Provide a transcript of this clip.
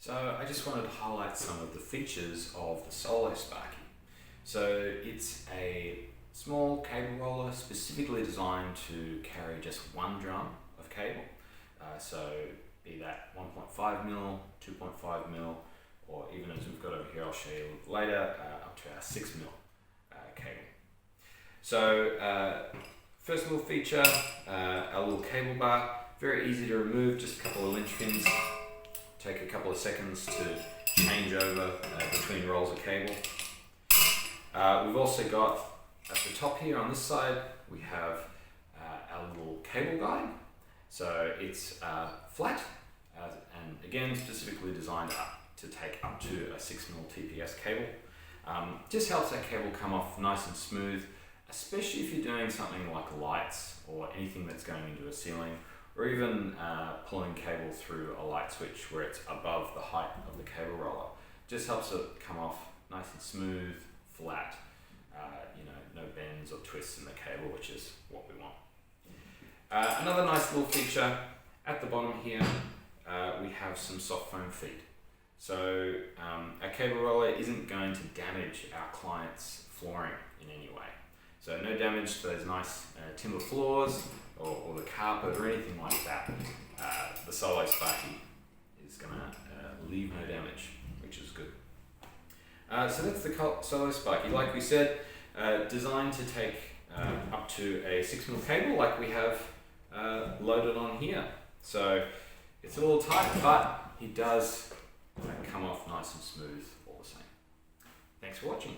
So I just wanted to highlight some of the features of the Solo Sparky. So it's a small cable roller specifically designed to carry just one drum of cable. So be that 1.5mm, 2.5mm, or even as we've got over here, I'll show you later, up to our 6mm cable. So first little feature, our little cable bar, very easy to remove, just a couple of linch pins. Take a couple of seconds to change over between rolls of cable. We've also got at the top here on this side, we have our little cable guide. So it's flat and again specifically designed to take up to a 6mm TPS cable. Just helps that cable come off nice and smooth, especially if you're doing something like lights or anything that's going into a ceiling, or even pulling cable through a light switch where it's above the height of the cable roller. Just helps it come off nice and smooth, flat, no bends or twists in the cable, which is what we want. Another nice little feature, at the bottom here, we have some soft foam feet. So our cable roller isn't going to damage our client's flooring in any way. So no damage to those nice timber floors or the carpet or anything like that. The Solo Sparky is going to leave no damage, which is good. So that's the Solo Sparky. Like we said, designed to take up to a 6mm cable like we have loaded on here. So it's a little tight, but it does come off nice and smooth all the same. Thanks for watching.